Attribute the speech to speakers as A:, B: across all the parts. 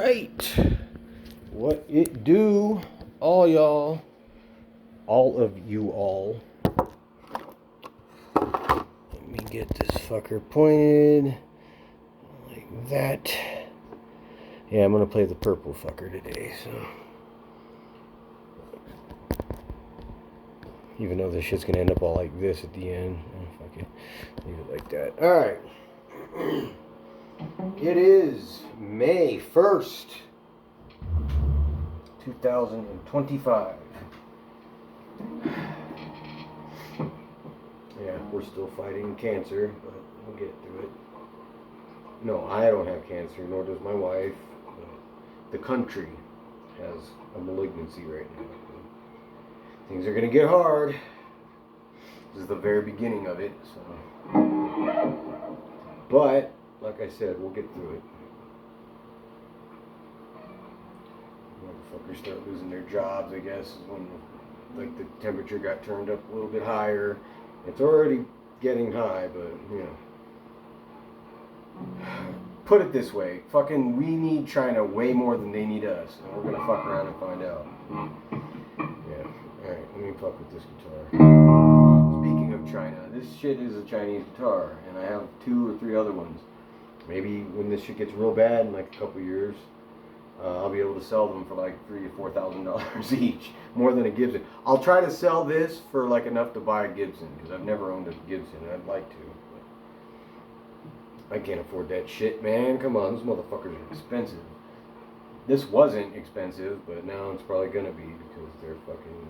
A: right. What it do, all y'all, all of you all. Let me get this fucker pointed like that. Yeah, I'm gonna play the purple fucker today, so. Even though this shit's gonna end up all like this at the end. Oh, fuck it. Leave it like that. Alright. It is May 1st, 2025. Yeah, we're still fighting cancer, but we'll get through it. No, I don't have cancer, nor does my wife. The country has a malignancy right now. Things are going to get hard. This is the very beginning of it, so. But, like I said, we'll get through it. Motherfuckers start losing their jobs, I guess, is when like the temperature got turned up a little bit higher. It's already getting high, but, you know. Put it this way, fucking we need China way more than they need us, and we're gonna fuck around and find out. Yeah, alright, let me fuck with this guitar. Speaking of China, this shit is a Chinese guitar, and I have 2 or 3 other ones. Maybe when this shit gets real bad in like a couple years, I'll be able to sell them for like $3,000 to $4,000 each, more than a Gibson. I'll try to sell this for like enough to buy a Gibson, because I've never owned a Gibson, and I'd like to. I can't afford that shit, man. Come on, those motherfuckers are expensive. This wasn't expensive, but now it's probably gonna be because they're fucking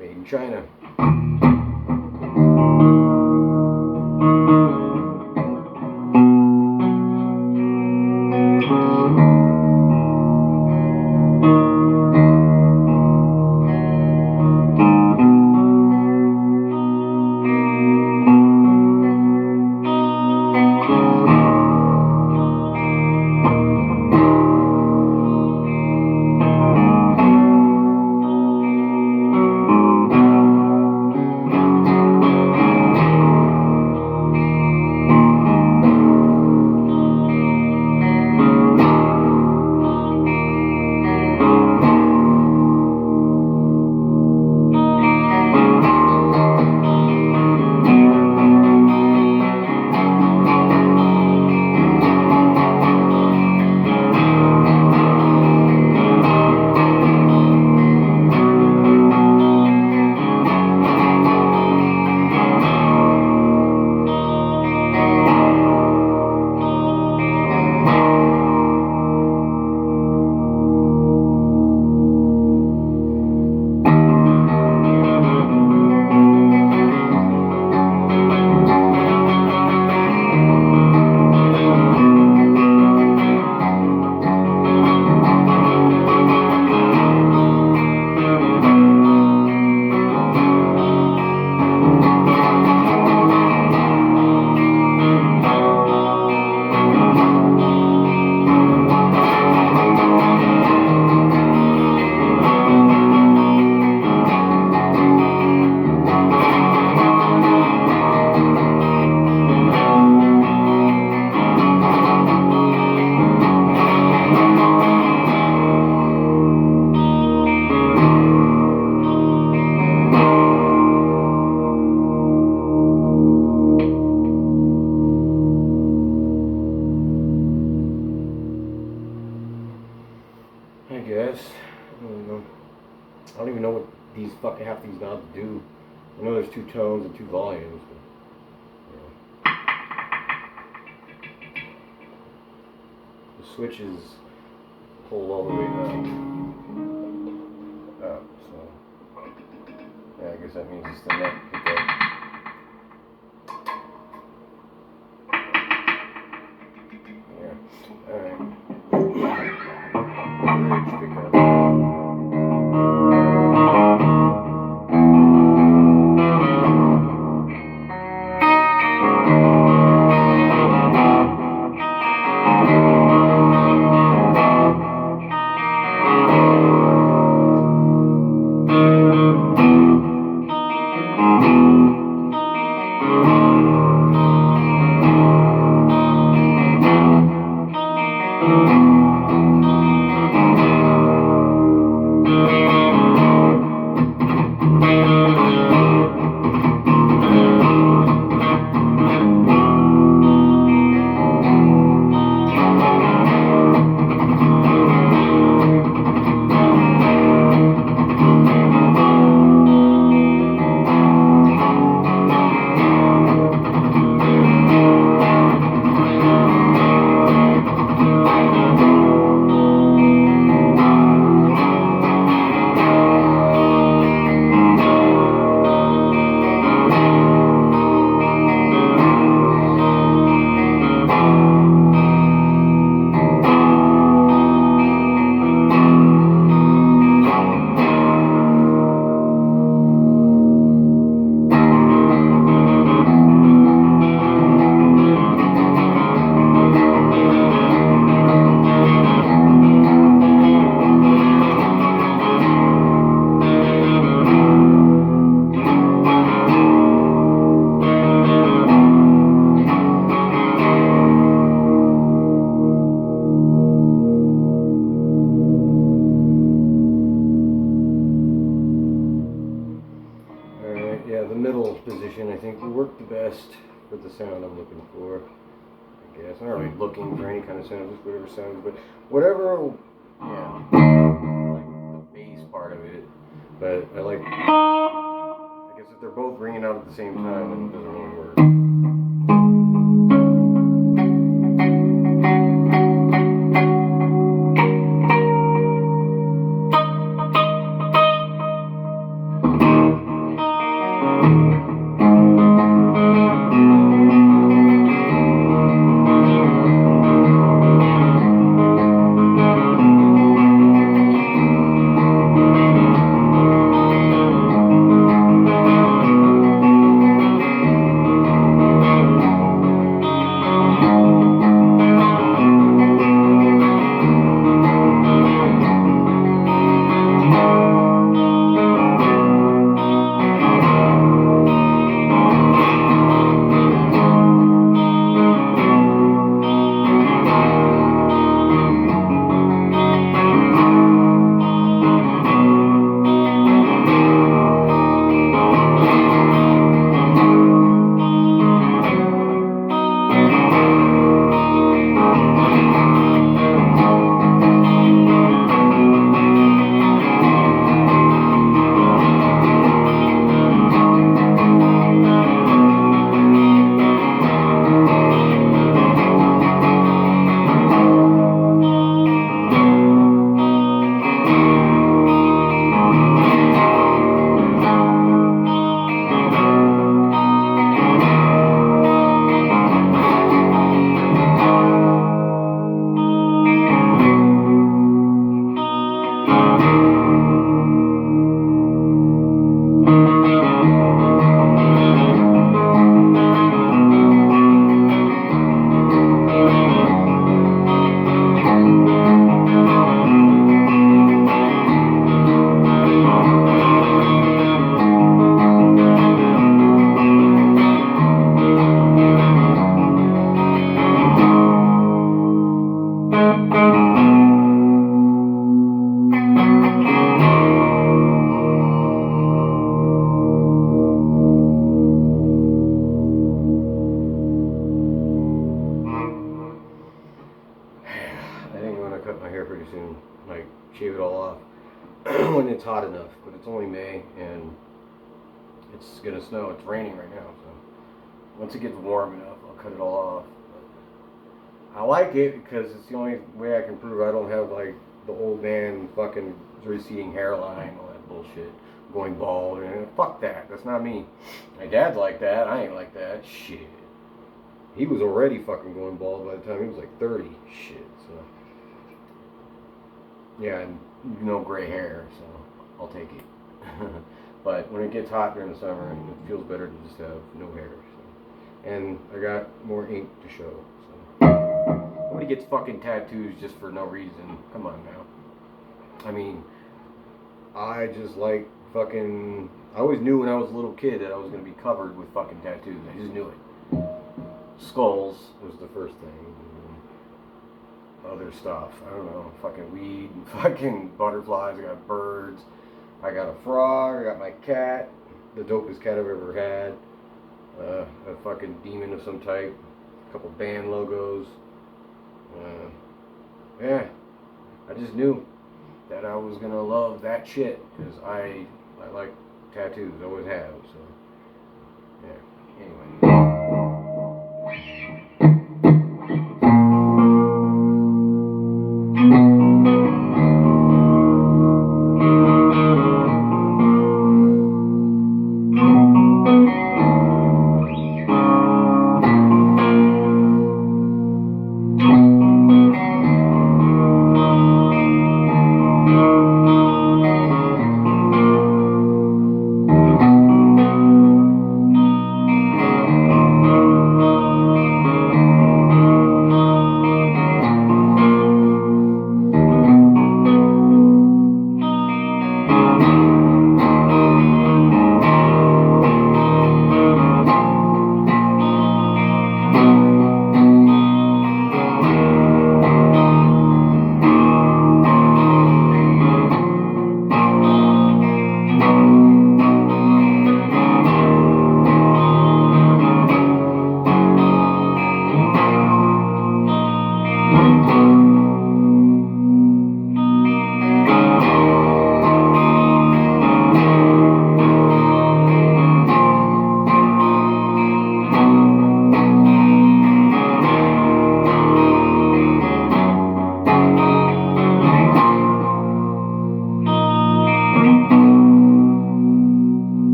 A: made in China. I guess. I don't know. I don't even know what these fucking half these knobs do. I know there's 2 tones and 2 volumes, but you know. The switches pull all the way up, so yeah, I guess that means it's the neck pickup. Yeah. Alright. Bridge pickup. best for the sound I'm looking for. I guess I'm not really looking for any kind of sound, just whatever sounds, but whatever. Yeah, I like the bass part of it, but I like. I guess if they're both ringing out at the same time, then it doesn't really work. Soon, like shave it all off when it's hot enough, but it's only May and it's gonna snow. It's raining right now, so once it gets warm enough I'll cut it all off. But I like it because it's the only way I can prove I don't have like the old man fucking receding hairline, all that bullshit, going bald, and fuck that, that's not me. My dad's like that, I ain't like that, shit. He was already fucking going bald by the time he was like 30, shit, so. Yeah, and no gray hair, so I'll take it. But when it gets hot during the summer, it feels better to just have no hair. So. And I got more ink to show. So. Nobody gets fucking tattoos just for no reason. Come on now. I mean, I just like fucking. I always knew when I was a little kid that I was gonna be covered with fucking tattoos. I just knew it. Skulls was the first thing. Other stuff, I don't know, fucking weed, fucking butterflies, I got birds, I got a frog, I got my cat, the dopest cat I've ever had, a fucking demon of some type, a couple band logos, yeah, I just knew that I was gonna love that shit, because I like tattoos, always have, so, yeah, anyway.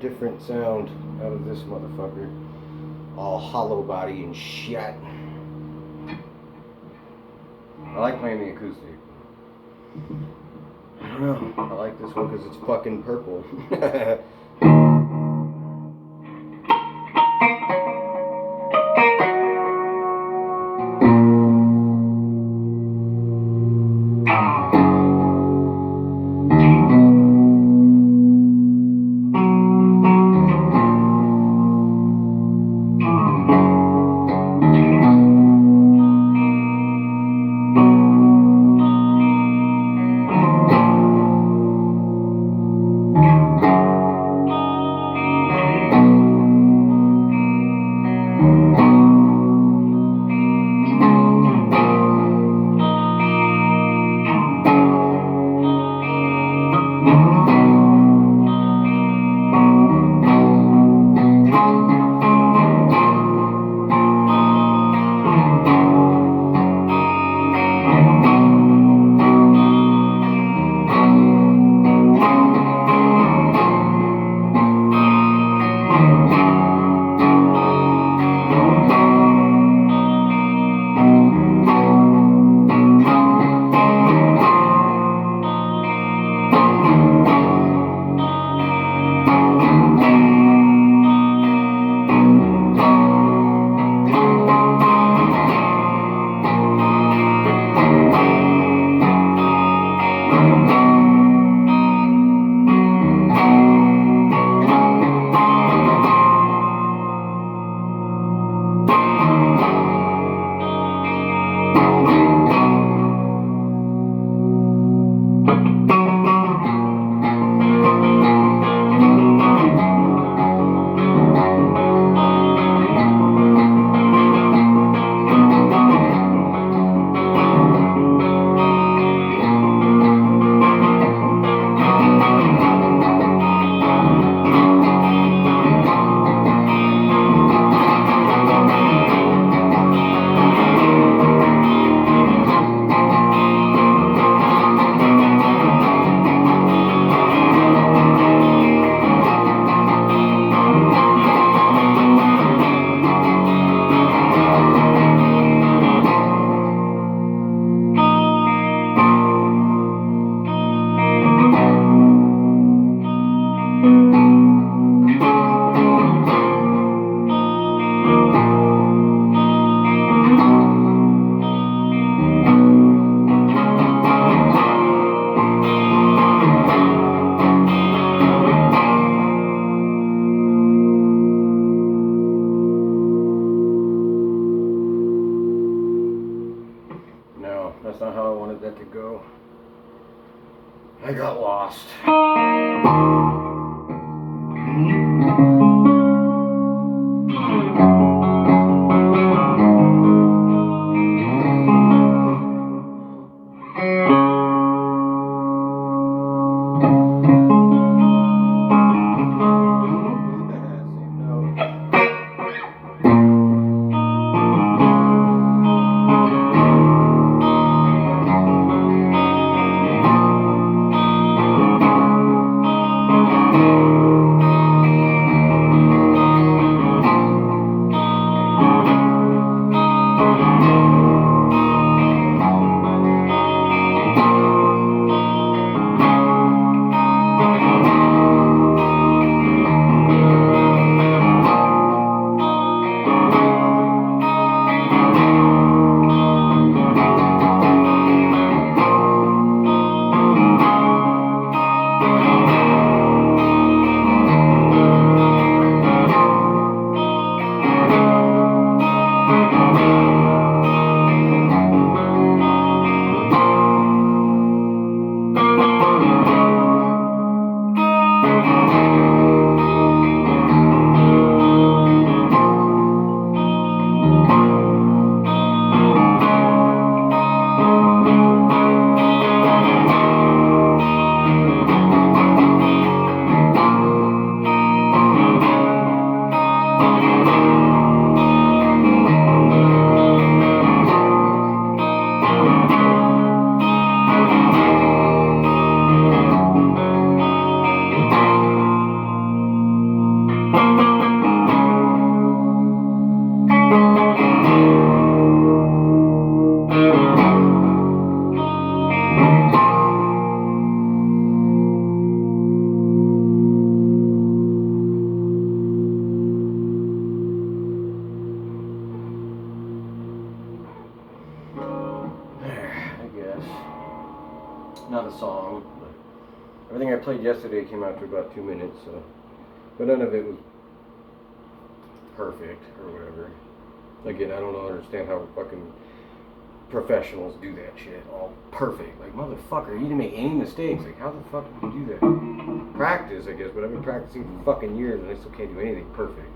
A: Different sound out of this motherfucker. All hollow body and shit. I like playing the acoustic. I don't know. I like this one because it's fucking purple. That's not how I wanted that to go. I got lost. song. Everything I played yesterday came out to about 2 minutes, so, but none of it was perfect or whatever. Again, I don't understand how fucking professionals do that shit all perfect. Like, motherfucker, you didn't make any mistakes. Like, how the fuck did you do that? Practice, I guess, but I've been practicing for fucking years and I still can't do anything perfect.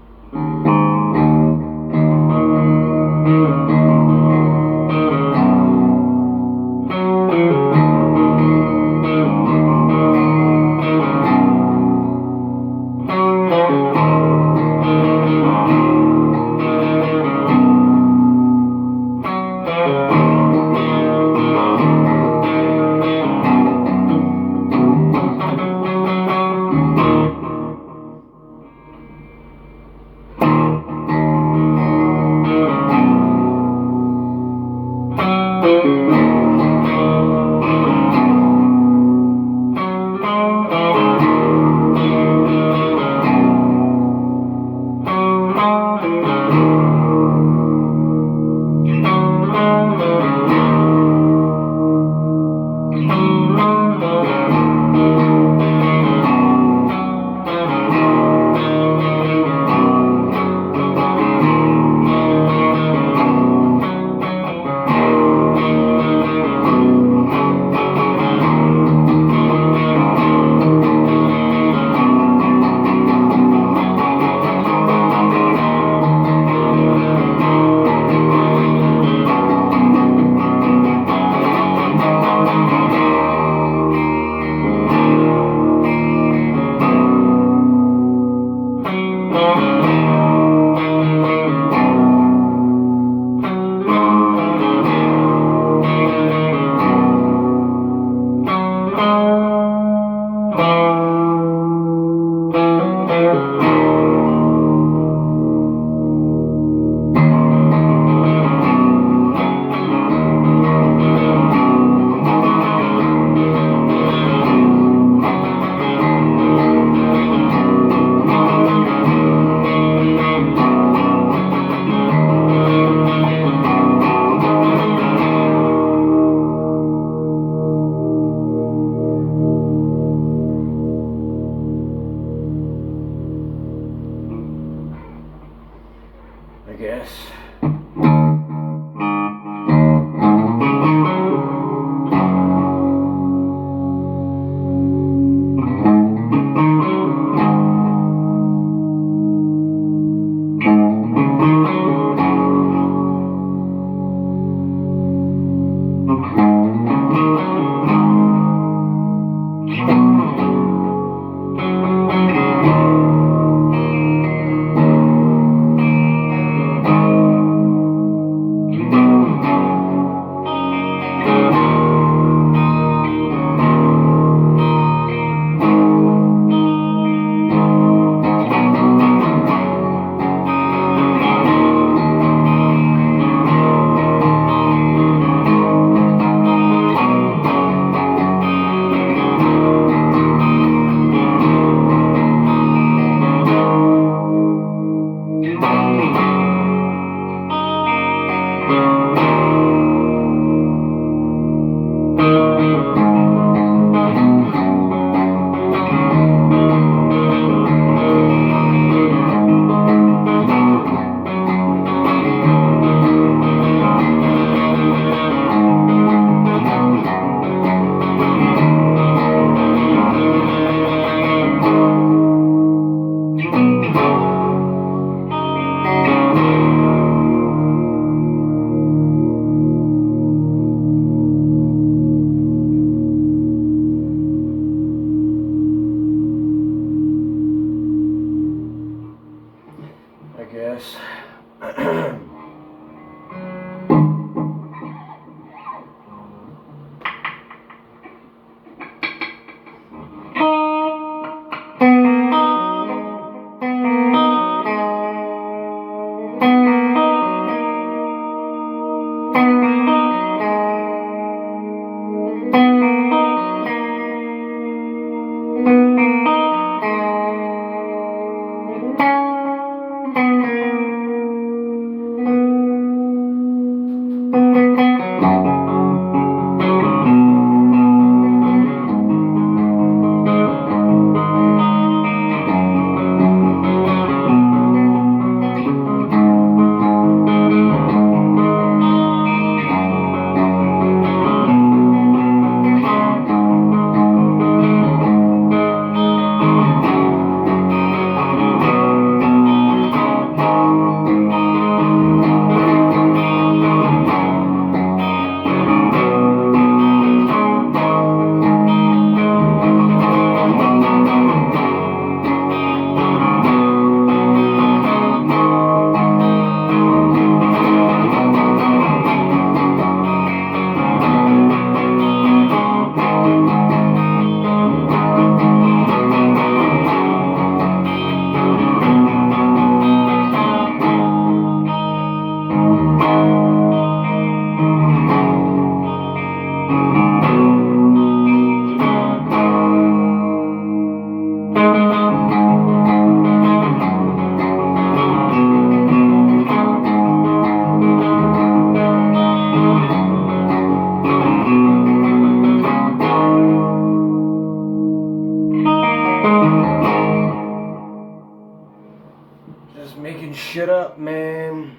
A: shit up, man.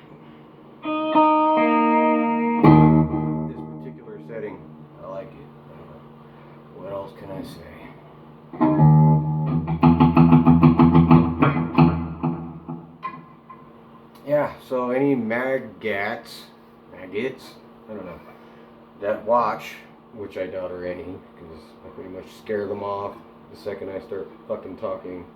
A: This particular setting, I like it. What else can I say? Yeah, so any maggots, I don't know, that watch, which I doubt are any, because I pretty much scare them off the second I start fucking talking.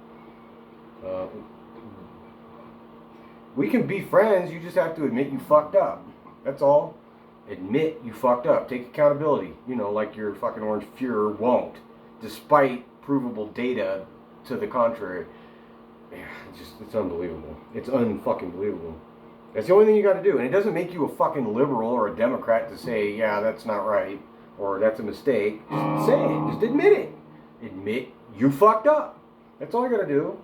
A: We can be friends, you just have to admit you fucked up. That's all. Admit you fucked up. Take accountability. You know, like your fucking Orange Fuhrer won't, despite provable data to the contrary. Yeah, it's unbelievable. It's unfucking believable. That's the only thing you got to do. And it doesn't make you a fucking liberal or a Democrat to say, yeah, that's not right, or that's a mistake. Just say it. Just admit it. Admit you fucked up. That's all you got to do.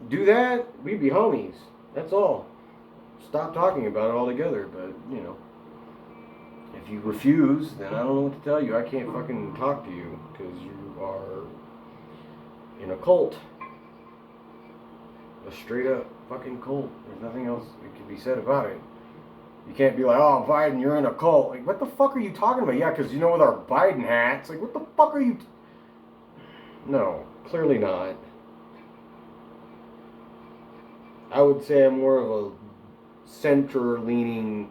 A: Do that, we'd be homies. That's all. Stop talking about it altogether. But, you know, if you refuse, then I don't know what to tell you. I can't fucking talk to you because you are in a cult. A straight up fucking cult. There's nothing else that can be said about it. You can't be like, oh, Biden, you're in a cult. Like, what the fuck are you talking about? Yeah, because you know, with our Biden hats. Like, what the fuck are you... No, clearly not. I would say I'm more of a center-leaning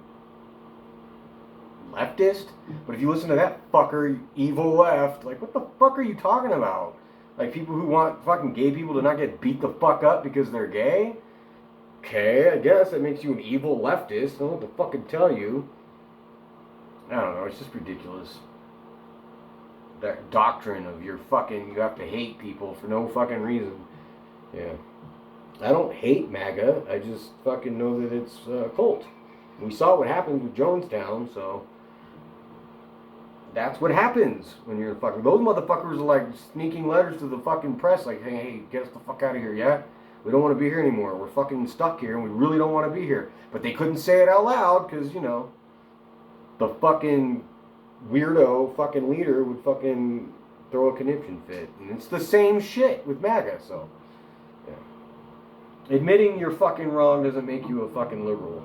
A: leftist. But if you listen to that fucker, evil left, like, what the fuck are you talking about? Like, people who want fucking gay people to not get beat the fuck up because they're gay? Okay, I guess that makes you an evil leftist. I don't know what to fucking tell you. I don't know, it's just ridiculous. That doctrine of you have to hate people for no fucking reason. Yeah. I don't hate MAGA, I just fucking know that it's a cult. We saw what happened with Jonestown, so... That's what happens when you're fucking... Those motherfuckers are like sneaking letters to the fucking press like, hey, get us the fuck out of here, yeah? We don't want to be here anymore. We're fucking stuck here and we really don't want to be here. But they couldn't say it out loud because, you know, the fucking weirdo fucking leader would fucking throw a conniption fit. And it's the same shit with MAGA, so... Yeah. Admitting you're fucking wrong doesn't make you a fucking liberal.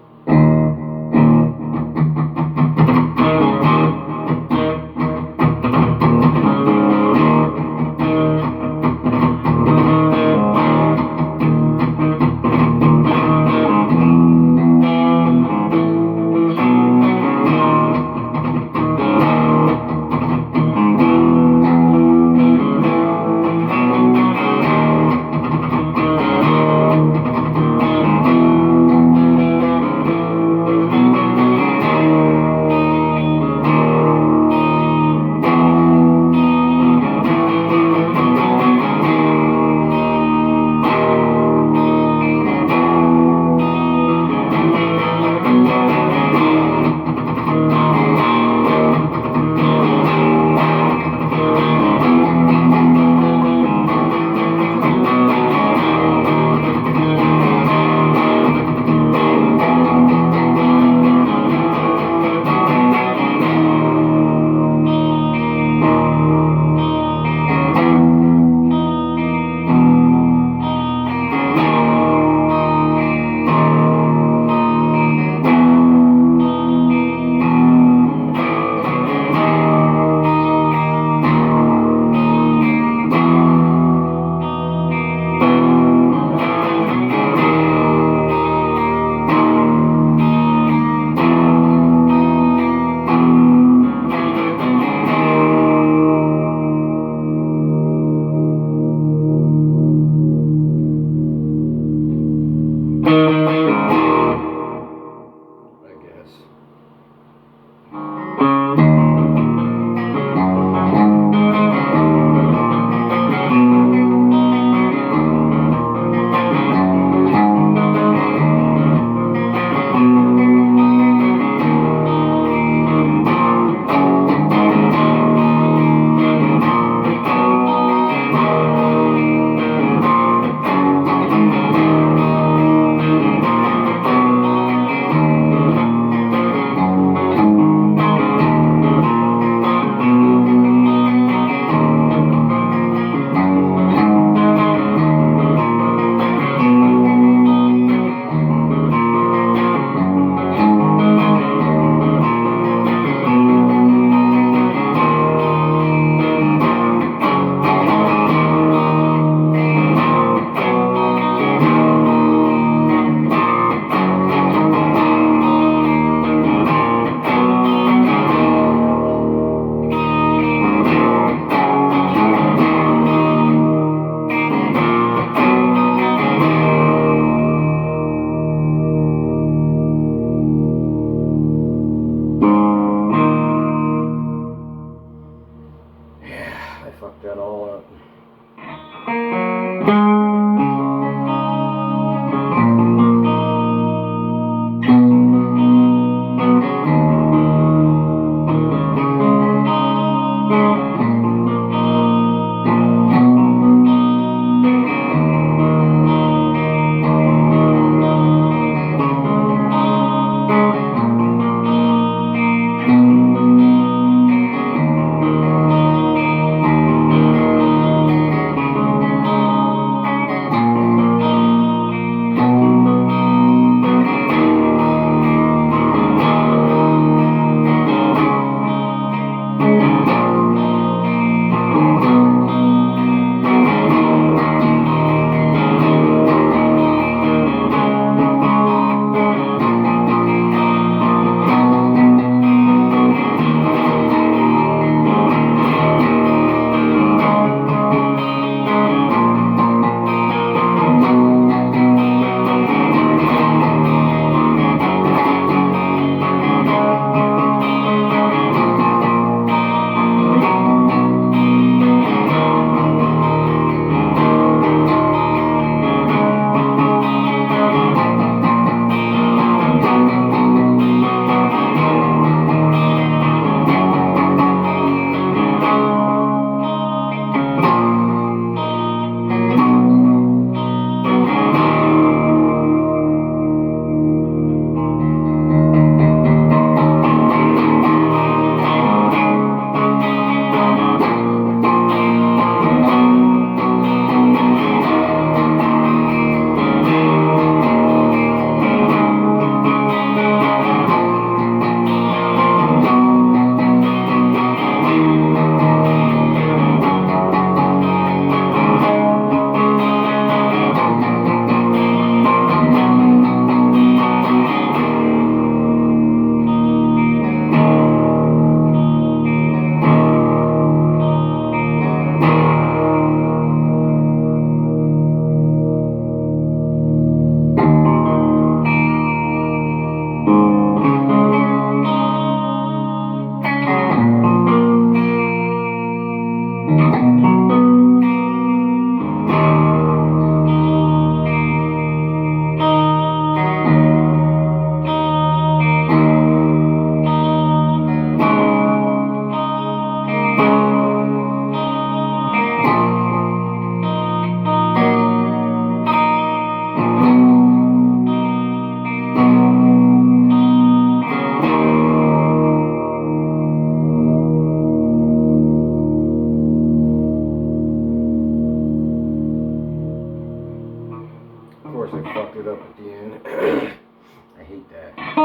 A: all up. Of course, I fucked it up at the end. I hate that.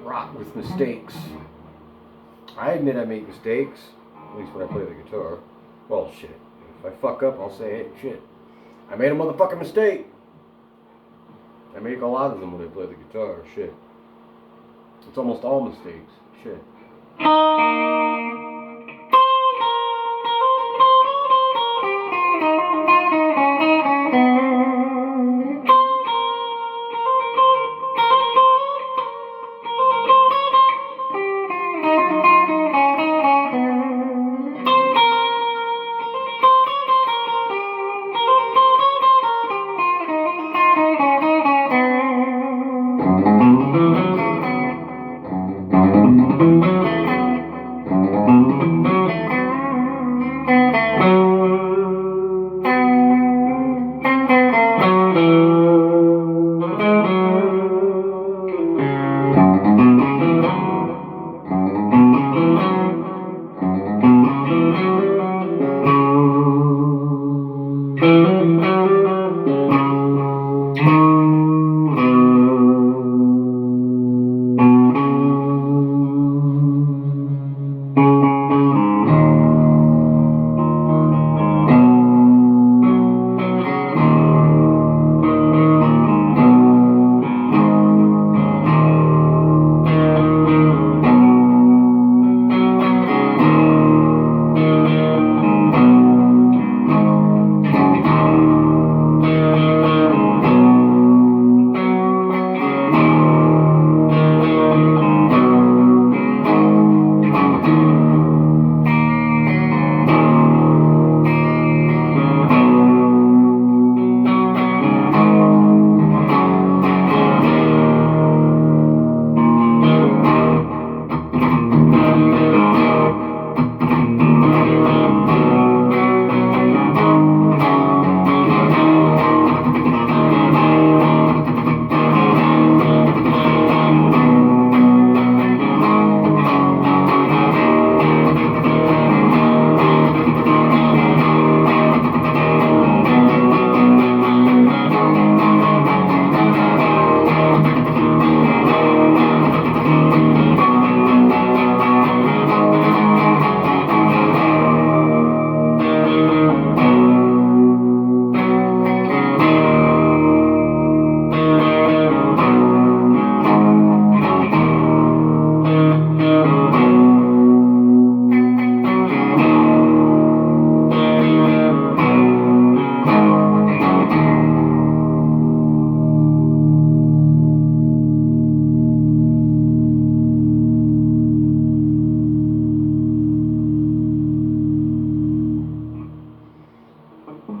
A: Rock with mistakes. I admit I make mistakes, at least when I play the guitar. Well, shit. If I fuck up, I'll say, hey, shit. I made a motherfucking mistake. I make a lot of them when I play the guitar. Shit. It's almost all mistakes. Shit.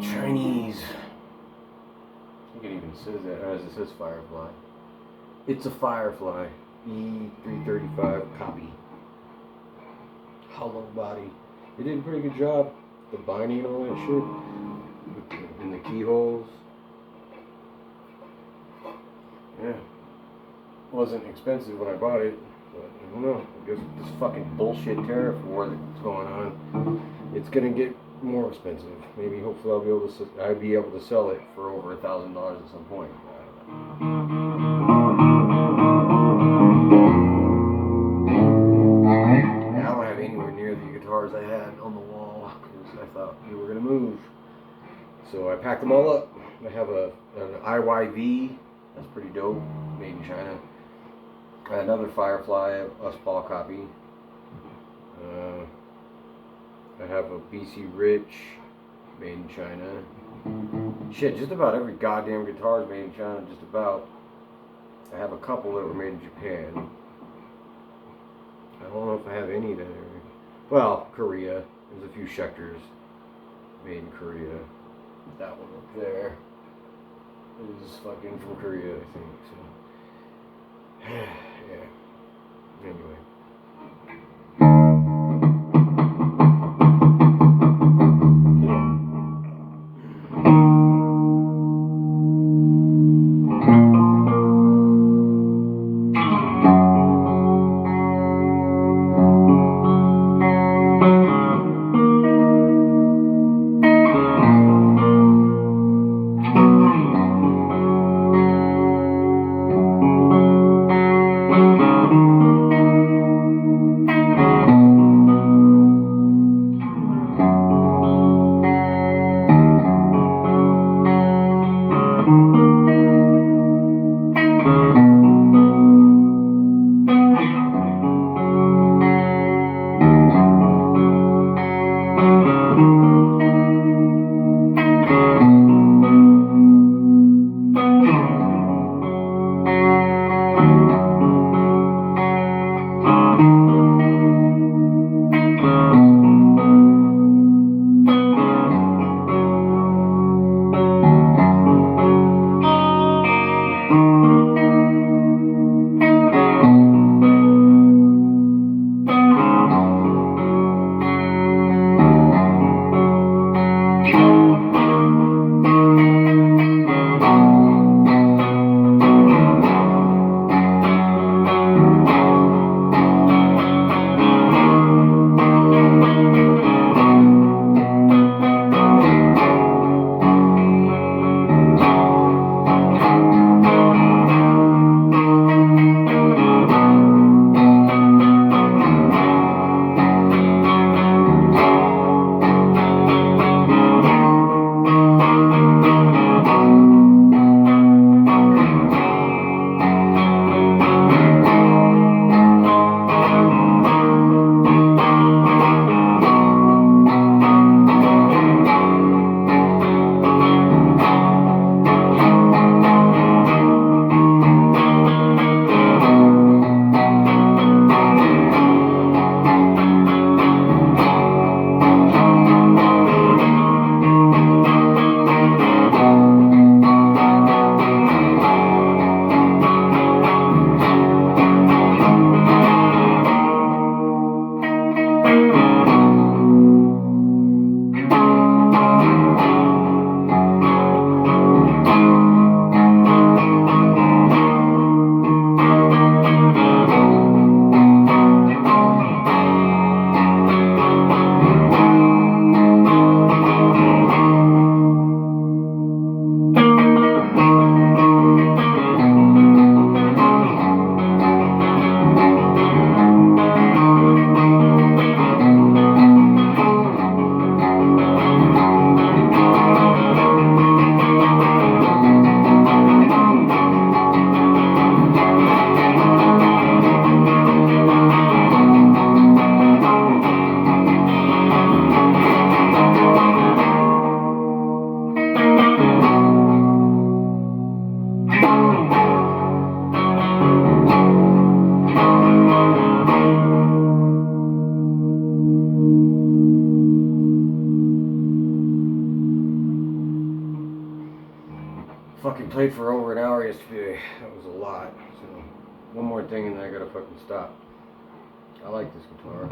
A: Chinese. I think it even says that, as it says Firefly. It's a Firefly. E335 copy. Hollow body. They did a pretty good job. The binding and all that shit. And the keyholes. Yeah. Wasn't expensive when I bought it. But I don't know. I guess with this fucking bullshit tariff war that's going on, it's gonna get more expensive. Maybe hopefully I'll be able to sell it for over $1,000 at some point. I don't have anywhere near the guitars I had on the wall because I thought we were gonna move. So I packed them all up. I have an IYV. That's pretty dope. Made in China. Another Firefly, Les Paul copy. I have a BC Rich, made in China. Shit, just about every goddamn guitar is made in China, just about. I have a couple that were made in Japan. Well, Korea. There's a few Schecters made in Korea. That one up there is fucking from Korea, I think. So, yeah. Anyway. Fucking played for over an hour yesterday. That was a lot. So, one more thing and then I gotta fucking stop. I like this guitar.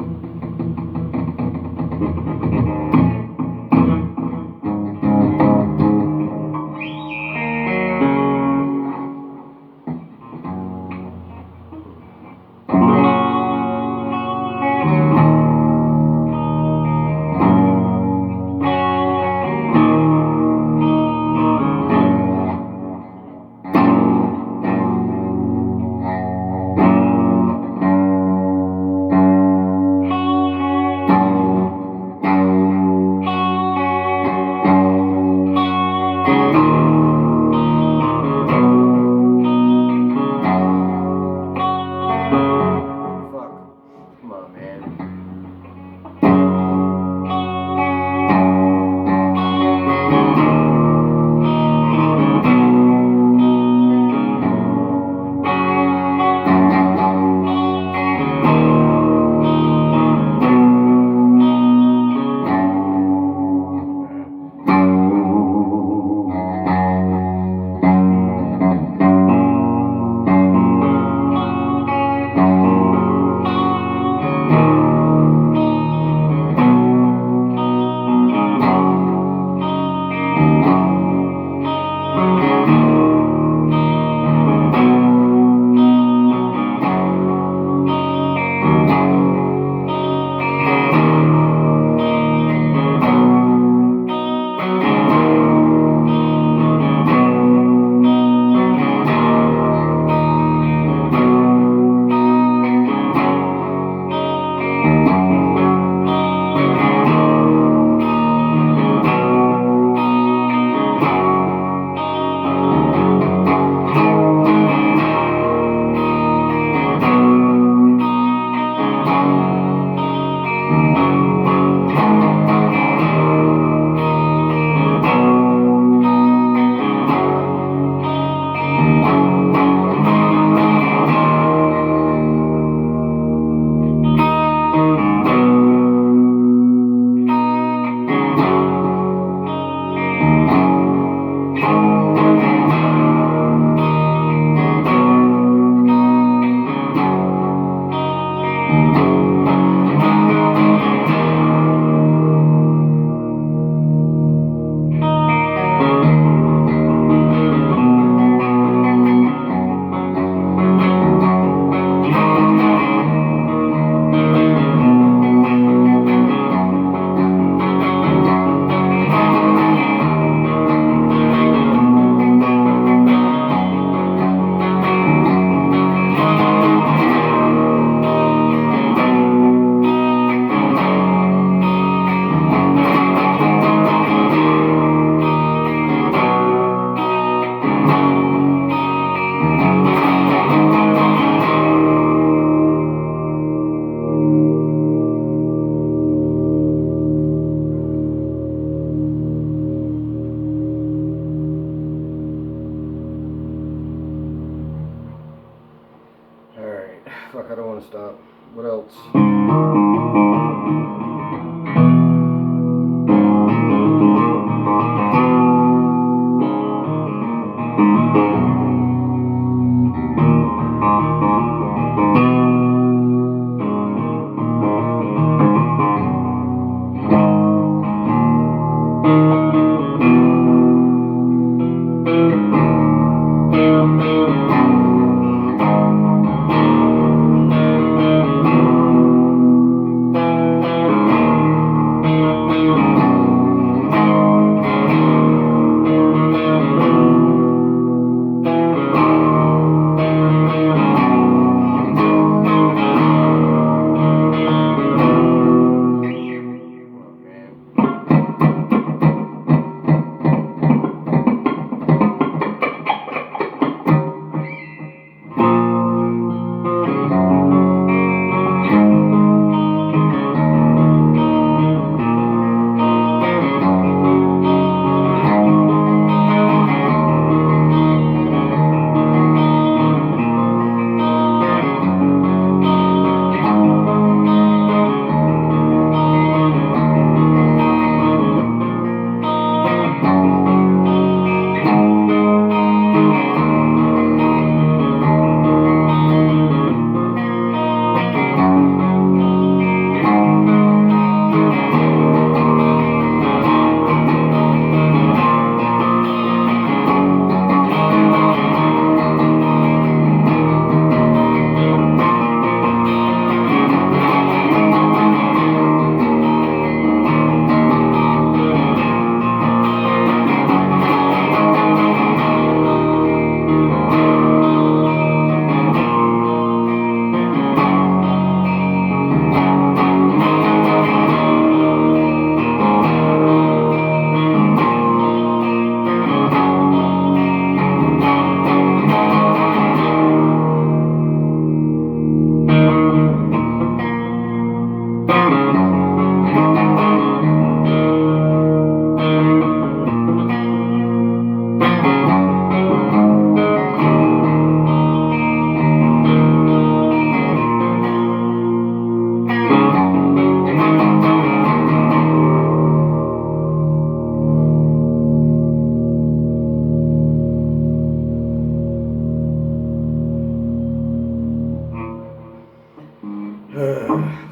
A: Fuck, I don't want to stop. What else?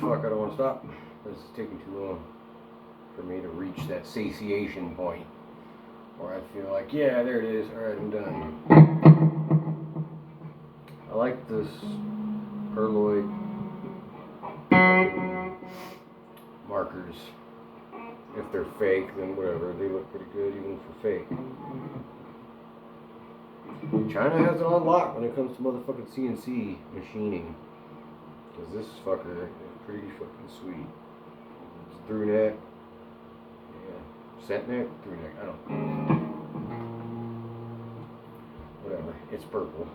A: Fuck, I don't want to stop. This is taking too long for me to reach that satiation point where I feel like, yeah, there it is. Alright, I'm done. I like this perloid markers. If they're fake, then whatever. They look pretty good even for fake. China has it on lock when it comes to motherfucking CNC machining. Because this fucker is pretty fucking sweet. It's through neck. Yeah. Set neck? Through neck. I don't know. Whatever. It's purple.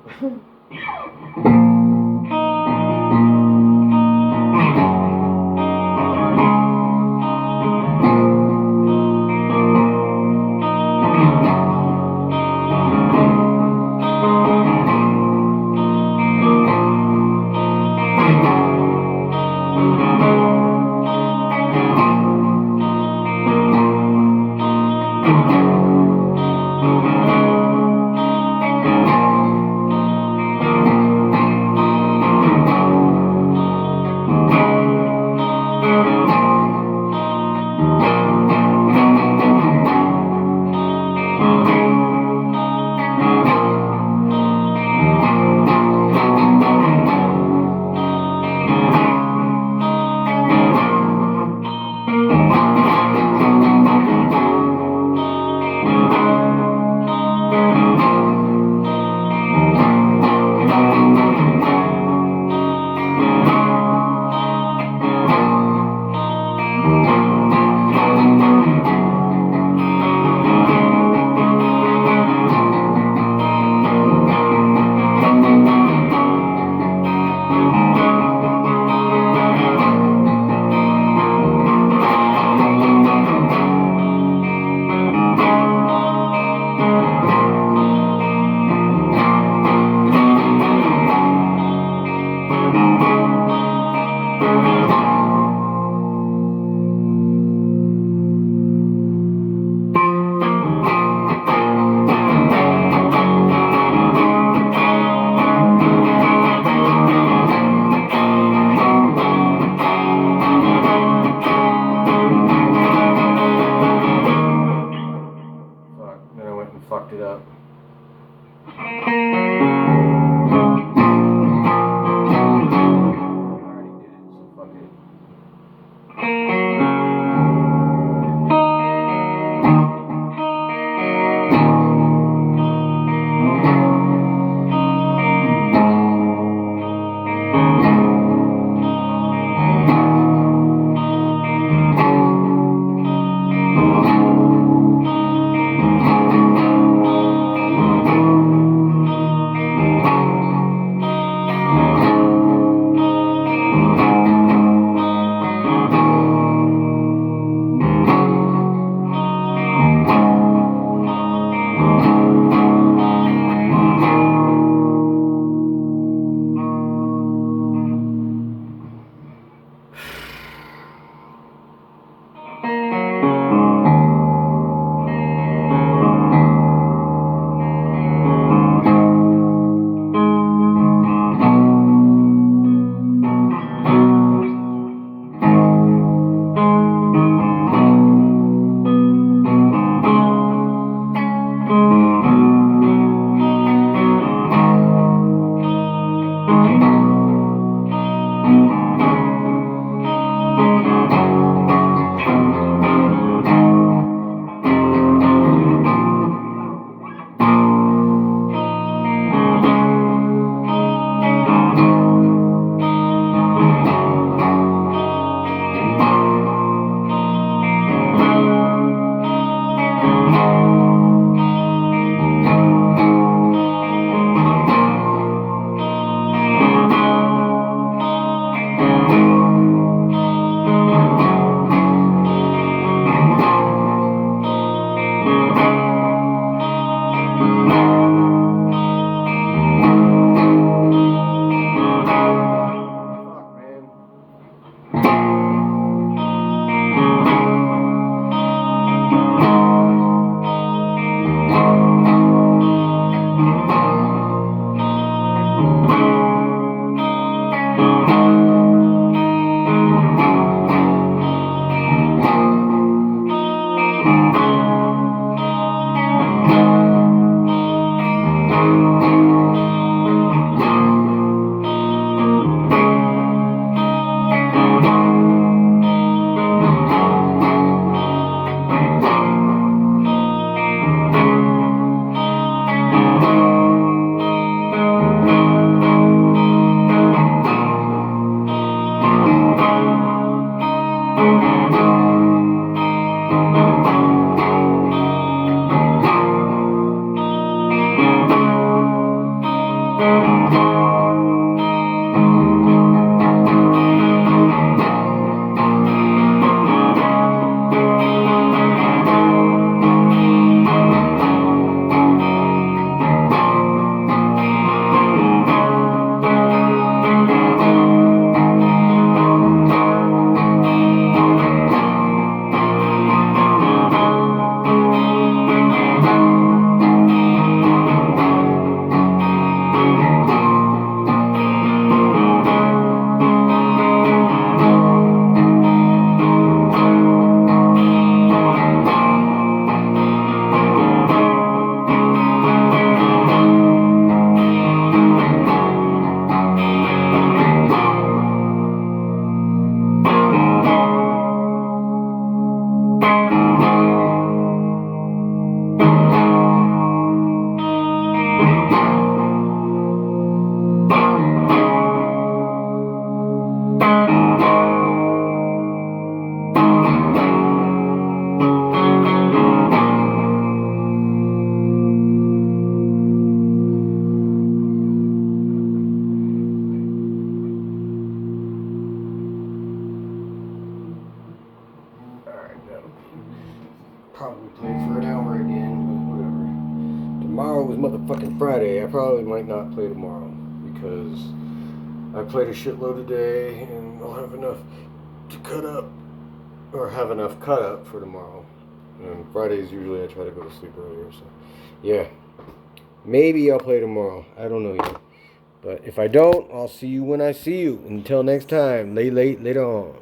A: Probably play for an hour again, but whatever. Tomorrow is motherfucking Friday. I probably might not play tomorrow because I played a shitload today and I'll have enough to cut up, or have enough cut up for tomorrow. And Fridays usually I try to go to sleep earlier, so yeah. Maybe I'll play tomorrow. I don't know yet. But if I don't, I'll see you when I see you. Until next time, later on.